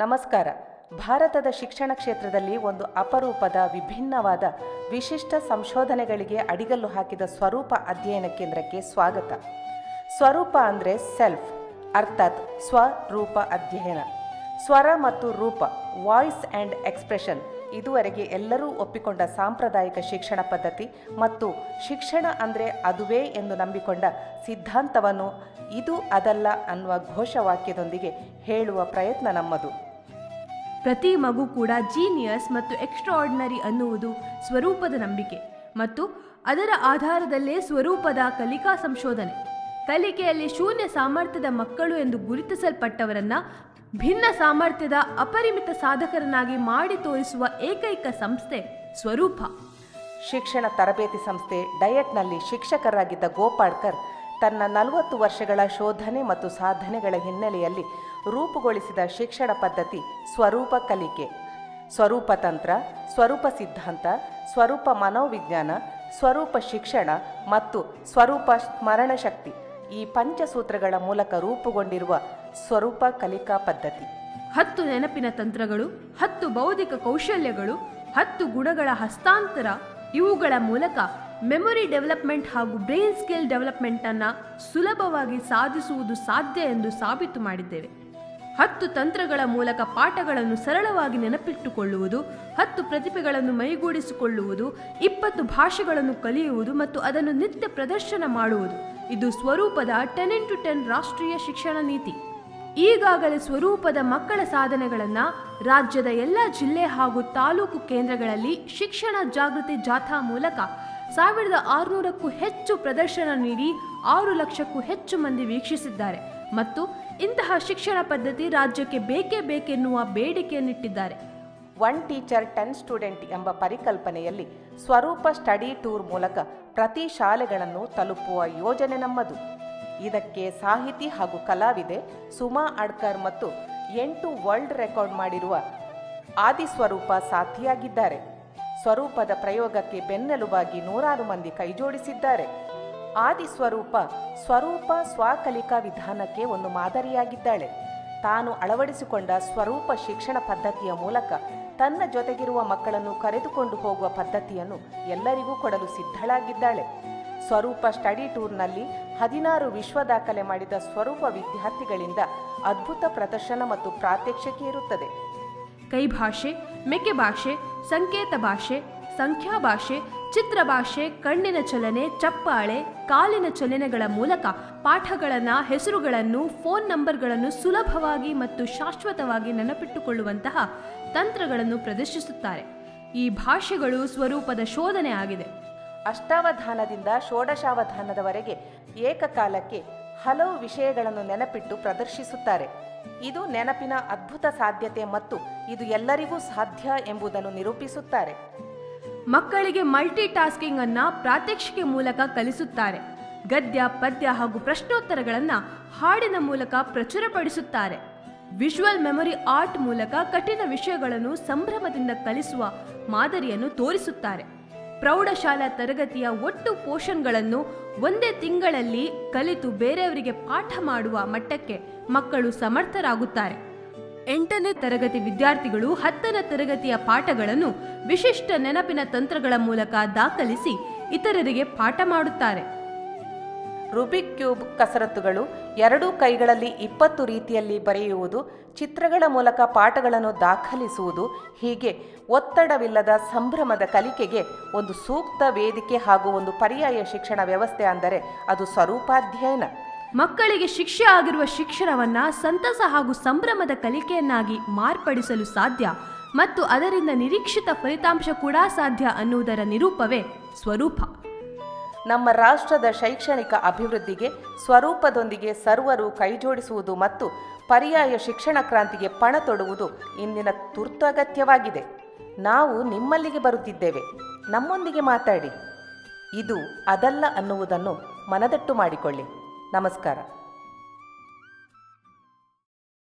ನಮಸ್ಕಾರ. ಭಾರತದ ಶಿಕ್ಷಣ ಕ್ಷೇತ್ರದಲ್ಲಿ ಒಂದು ಅಪರೂಪದ ವಿಭಿನ್ನವಾದ ವಿಶಿಷ್ಟ ಸಂಶೋಧನೆಗಳಿಗೆ ಅಡಿಗಲ್ಲು ಹಾಕಿದ ಸ್ವರೂಪ ಅಧ್ಯಯನ ಕೇಂದ್ರಕ್ಕೆ ಸ್ವಾಗತ. ಸ್ವರೂಪ ಅಂದರೆ ಸೆಲ್ಫ್, ಅರ್ಥಾತ್ ಸ್ವರೂಪ ಅಧ್ಯಯನ. ಸ್ವರ ಮತ್ತು ರೂಪ, ವಾಯ್ಸ್ ಆ್ಯಂಡ್ ಎಕ್ಸ್ಪ್ರೆಷನ್ ಇದುವರೆಗೆ ಎಲ್ಲರೂ ಒಪ್ಪಿಕೊಂಡ ಸಾಂಪ್ರದಾಯಿಕ ಶಿಕ್ಷಣ ಪದ್ಧತಿ ಮತ್ತು ಶಿಕ್ಷಣ ಅಂದರೆ ಅದುವೇ ಎಂದು ನಂಬಿಕೊಂಡ ಸಿದ್ಧಾಂತವನ್ನು ಇದು ಅದಲ್ಲ ಅನ್ನುವ ಘೋಷವಾಕ್ಯದೊಂದಿಗೆ ಹೇಳುವ ಪ್ರಯತ್ನ ನಮ್ಮದು. ಪ್ರತಿ ಮಗು ಕೂಡ ಜೀನಿಯಸ್ ಮತ್ತು ಎಕ್ಸ್ಟ್ರಾಆರ್ಡಿನರಿ ಅನ್ನುವುದು ಸ್ವರೂಪದ ನಂಬಿಕೆ ಮತ್ತು ಅದರ ಆಧಾರದಲ್ಲೇ ಸ್ವರೂಪದ ಕಲಿಕಾ ಸಂಶೋಧನೆ. ಕಲಿಕೆಯಲ್ಲಿ ಶೂನ್ಯ ಸಾಮರ್ಥ್ಯದ ಮಕ್ಕಳು ಎಂದು ಗುರುತಿಸಲ್ಪಟ್ಟವರನ್ನ ಭಿನ್ನ ಸಾಮರ್ಥ್ಯದ ಅಪರಿಮಿತ ಸಾಧಕರನ್ನಾಗಿ ಮಾಡಿ ತೋರಿಸುವ ಏಕೈಕ ಸಂಸ್ಥೆ ಸ್ವರೂಪ. ಶಿಕ್ಷಣ ತರಬೇತಿ ಸಂಸ್ಥೆ ಡಯಟ್ನಲ್ಲಿ ಶಿಕ್ಷಕರಾಗಿದ್ದ ಗೋಪಾಳ್ಕರ್ ತನ್ನ 40 ವರ್ಷಗಳ ಶೋಧನೆ ಮತ್ತು ಸಾಧನೆಗಳ ಹಿನ್ನೆಲೆಯಲ್ಲಿ ರೂಪುಗೊಳಿಸಿದ ಶಿಕ್ಷಣ ಪದ್ಧತಿ ಸ್ವರೂಪ ಕಲಿಕೆ. ಸ್ವರೂಪ ತಂತ್ರ, ಸ್ವರೂಪ ಸಿದ್ಧಾಂತ, ಸ್ವರೂಪ ಮನೋವಿಜ್ಞಾನ, ಸ್ವರೂಪ ಶಿಕ್ಷಣ ಮತ್ತು ಸ್ವರೂಪ ಸ್ಮರಣ ಶಕ್ತಿ ಈ ಪಂಚಸೂತ್ರಗಳ ಮೂಲಕ ರೂಪುಗೊಂಡಿರುವ ಸ್ವರೂಪ ಕಲಿಕಾ ಪದ್ಧತಿ. 10 ನೆನಪಿನ ತಂತ್ರಗಳು, 10 ಬೌದ್ಧಿಕ ಕೌಶಲ್ಯಗಳು, 10 ಗುಣಗಳ ಹಸ್ತಾಂತರ, ಇವುಗಳ ಮೂಲಕ ಮೆಮೊರಿ ಡೆವಲಪ್ಮೆಂಟ್ ಹಾಗೂ ಬ್ರೈನ್ ಸ್ಕಿಲ್ ಡೆವಲಪ್ಮೆಂಟ್ ಅನ್ನು ಸುಲಭವಾಗಿ ಸಾಧಿಸುವುದು ಸಾಧ್ಯ ಎಂದು ಸಾಬೀತು ಮಾಡಿದ್ದೇವೆ. 10 ತಂತ್ರಗಳ ಮೂಲಕ ಪಾಠಗಳನ್ನು ಸರಳವಾಗಿ ನೆನಪಿಟ್ಟುಕೊಳ್ಳುವುದು, 10 ಪ್ರತಿಭೆಗಳನ್ನು ಮೈಗೂಡಿಸಿಕೊಳ್ಳುವುದು, 20 ಭಾಷೆಗಳನ್ನು ಕಲಿಯುವುದು ಮತ್ತು ಅದನ್ನು ನಿತ್ಯ ಪ್ರದರ್ಶನ ಮಾಡುವುದು. ಇದು ಸ್ವರೂಪದ 10x10 ರಾಷ್ಟ್ರೀಯ ಶಿಕ್ಷಣ ನೀತಿ. ಈಗಾಗಲೇ ಸ್ವರೂಪದ ಮಕ್ಕಳ ಸಾಧನೆಗಳನ್ನು ರಾಜ್ಯದ ಎಲ್ಲ ಜಿಲ್ಲೆ ಹಾಗೂ ತಾಲೂಕು ಕೇಂದ್ರಗಳಲ್ಲಿ ಶಿಕ್ಷಣ ಜಾಗೃತಿ ಜಾಥಾ ಮೂಲಕ 1600ಕ್ಕೂ ಹೆಚ್ಚು ಪ್ರದರ್ಶನ ನೀಡಿ 6 ಲಕ್ಷಕ್ಕೂ ಹೆಚ್ಚು ಮಂದಿ ವೀಕ್ಷಿಸಿದ್ದಾರೆ ಮತ್ತು ಇಂತಹ ಶಿಕ್ಷಣ ಪದ್ಧತಿ ರಾಜ್ಯಕ್ಕೆ ಬೇಕೇ ಬೇಕೆನ್ನುವ ಬೇಡಿಕೆಯನ್ನಿಟ್ಟಿದ್ದಾರೆ. 1 ಟೀಚರ್ 10 ಸ್ಟೂಡೆಂಟ್ ಎಂಬ ಪರಿಕಲ್ಪನೆಯಲ್ಲಿ ಸ್ವರೂಪ ಸ್ಟಡಿ ಟೂರ್ ಮೂಲಕ ಪ್ರತಿ ಶಾಲೆಗಳನ್ನು ತಲುಪುವ ಯೋಜನೆ ನಮ್ಮದು. ಇದಕ್ಕೆ ಸಾಹಿತಿ ಹಾಗೂ ಕಲಾವಿದೆ ಸುಮಾ ಅಡ್ಕರ್ ಮತ್ತು 8 ವರ್ಲ್ಡ್ ರೆಕಾರ್ಡ್ ಮಾಡಿರುವ ಆದಿಸ್ವರೂಪ ಸಾಥಿಯಾಗಿದ್ದಾರೆ. ಸ್ವರೂಪದ ಪ್ರಯೋಗಕ್ಕೆ ಬೆನ್ನೆಲುಬಾಗಿ 100 ಮಂದಿ ಕೈಜೋಡಿಸಿದ್ದಾರೆ. ಆದಿಸ್ವರೂಪ ಸ್ವರೂಪ ಸ್ವಕಲಿಕಾ ವಿಧಾನಕ್ಕೆ ಒಂದು ಮಾದರಿಯಾಗಿದ್ದಾಳೆ. ತಾನು ಅಳವಡಿಸಿಕೊಂಡ ಸ್ವರೂಪ ಶಿಕ್ಷಣ ಪದ್ಧತಿಯ ಮೂಲಕ ತನ್ನ ಜೊತೆಗಿರುವ ಮಕ್ಕಳನ್ನು ಕರೆದುಕೊಂಡು ಹೋಗುವ ಪದ್ಧತಿಯನ್ನು ಎಲ್ಲರಿಗೂ ಕೊಡಲು ಸಿದ್ಧಳಾಗಿದ್ದಾಳೆ. ಸ್ವರೂಪ ಸ್ಟಡಿ ಟೂರ್ನಲ್ಲಿ 16 ವಿಶ್ವ ದಾಖಲೆ ಮಾಡಿದ ಸ್ವರೂಪ ವಿದ್ಯಾರ್ಥಿಗಳಿಂದ ಅದ್ಭುತ ಪ್ರದರ್ಶನ ಮತ್ತು ಪ್ರಾತ್ಯಕ್ಷಿಕೆ ಇರುತ್ತದೆ. ಕೈ ಭಾಷೆ, ಮೆಕ್ಕೆ ಭಾಷೆ, ಸಂಕೇತ ಭಾಷೆ, ಸಂಖ್ಯಾ ಭಾಷೆ, ಚಿತ್ರ ಭಾಷೆ, ಕಣ್ಣಿನ ಚಲನೆ, ಚಪ್ಪಾಳೆ, ಕಾಲಿನ ಚಲನೆಗಳ ಮೂಲಕ ಪಾಠಗಳನ್ನು, ಹೆಸರುಗಳನ್ನು, ಫೋನ್ ನಂಬರ್ಗಳನ್ನು ಸುಲಭವಾಗಿ ಮತ್ತು ಶಾಶ್ವತವಾಗಿ ನೆನಪಿಟ್ಟುಕೊಳ್ಳುವಂತಹ ತಂತ್ರಗಳನ್ನು ಪ್ರದರ್ಶಿಸುತ್ತಾರೆ. ಈ ಭಾಷೆಗಳು ಸ್ವರೂಪದ ಶೋಧನೆ ಆಗಿದೆ. ಅಷ್ಟಾವಧಾನದಿಂದ ಷೋಡಶಾವಧಾನದವರೆಗೆ ಏಕಕಾಲಕ್ಕೆ ಹಲವು ವಿಷಯಗಳನ್ನು ನೆನಪಿಟ್ಟು ಪ್ರದರ್ಶಿಸುತ್ತಾರೆ. ಇದು ನೆನಪಿನ ಅದ್ಭುತ ಸಾಧ್ಯತೆ ಮತ್ತು ಇದು ಎಲ್ಲರಿಗೂ ಸಾಧ್ಯ ಎಂಬುದನ್ನು ನಿರೂಪಿಸುತ್ತಾರೆ. ಮಕ್ಕಳಿಗೆ ಮಲ್ಟಿ ಟಾಸ್ಕಿಂಗ್ ಅನ್ನ ಪ್ರಾತ್ಯಕ್ಷಿಕೆ ಮೂಲಕ ಕಲಿಸುತ್ತಾರೆ. ಗದ್ಯ, ಪದ್ಯ ಹಾಗೂ ಪ್ರಶ್ನೋತ್ತರಗಳನ್ನು ಹಾಡಿನ ಮೂಲಕ ಪ್ರಚುರಪಡಿಸುತ್ತಾರೆ. ವಿಜುವಲ್ ಮೆಮೊರಿ ಆರ್ಟ್ ಮೂಲಕ ಕಠಿಣ ವಿಷಯಗಳನ್ನು ಸಂಭ್ರಮದಿಂದ ಕಲಿಸುವ ಮಾದರಿಯನ್ನು ತೋರಿಸುತ್ತಾರೆ. ಪ್ರೌಢಶಾಲಾ ತರಗತಿಯ ಒಟ್ಟು ಪೋಷನ್ಗಳನ್ನು ಒಂದೇ ತಿಂಗಳಲ್ಲಿ ಕಲಿತು ಬೇರೆಯವರಿಗೆ ಪಾಠ ಮಾಡುವ ಮಟ್ಟಕ್ಕೆ ಮಕ್ಕಳು ಸಮರ್ಥರಾಗುತ್ತಾರೆ. 8ನೇ ತರಗತಿ ವಿದ್ಯಾರ್ಥಿಗಳು 10ನೇ ತರಗತಿಯ ಪಾಠಗಳನ್ನು ವಿಶಿಷ್ಟ ನೆನಪಿನ ತಂತ್ರಗಳ ಮೂಲಕ ದಾಖಲಿಸಿ ಇತರರಿಗೆ ಪಾಠ ಮಾಡುತ್ತಾರೆ. ರುಬಿಕ್ ಕ್ಯೂಬ್ ಕಸರತ್ತುಗಳು, 2 ಕೈಗಳಲ್ಲಿ 20 ರೀತಿಯಲ್ಲಿ ಬರೆಯುವುದು, ಚಿತ್ರಗಳ ಮೂಲಕ ಪಾಠಗಳನ್ನು ದಾಖಲಿಸುವುದು, ಹೀಗೆ ಒತ್ತಡವಿಲ್ಲದ ಸಂಭ್ರಮದ ಕಲಿಕೆಗೆ ಒಂದು ಸೂಕ್ತ ವೇದಿಕೆ ಹಾಗೂ ಒಂದು ಪರ್ಯಾಯ ಶಿಕ್ಷಣ ವ್ಯವಸ್ಥೆ ಅಂದರೆ ಅದು ಸ್ವರೂಪಾಧ್ಯಯನ. ಮಕ್ಕಳಿಗೆ ಶಿಕ್ಷೆ ಆಗಿರುವ ಶಿಕ್ಷಣವನ್ನು ಸಂತಸ ಹಾಗೂ ಸಂಭ್ರಮದ ಕಲಿಕೆಯನ್ನಾಗಿ ಮಾರ್ಪಡಿಸಲು ಸಾಧ್ಯ ಮತ್ತು ಅದರಿಂದ ನಿರೀಕ್ಷಿತ ಫಲಿತಾಂಶ ಕೂಡ ಸಾಧ್ಯ ಅನ್ನುವುದರ ನಿರೂಪವೇ ಸ್ವರೂಪ. ನಮ್ಮ ರಾಷ್ಟ್ರದ ಶೈಕ್ಷಣಿಕ ಅಭಿವೃದ್ಧಿಗೆ ಸ್ವರೂಪದೊಂದಿಗೆ ಸರ್ವರು ಕೈಜೋಡಿಸುವುದು ಮತ್ತು ಪರ್ಯಾಯ ಶಿಕ್ಷಣ ಕ್ರಾಂತಿಗೆ ಪಣ ತೊಡುವುದು ಇಂದಿನ ತುರ್ತು ಅಗತ್ಯವಾಗಿದೆ. ನಾವು ನಿಮ್ಮಲ್ಲಿಗೆ ಬರುತ್ತಿದ್ದೇವೆ, ನಮ್ಮೊಂದಿಗೆ ಮಾತಾಡಿ. ಇದು ಅದಲ್ಲ ಅನ್ನುವುದನ್ನು ಮನದಟ್ಟು ಮಾಡಿಕೊಳ್ಳಿ. ನಮಸ್ಕಾರ.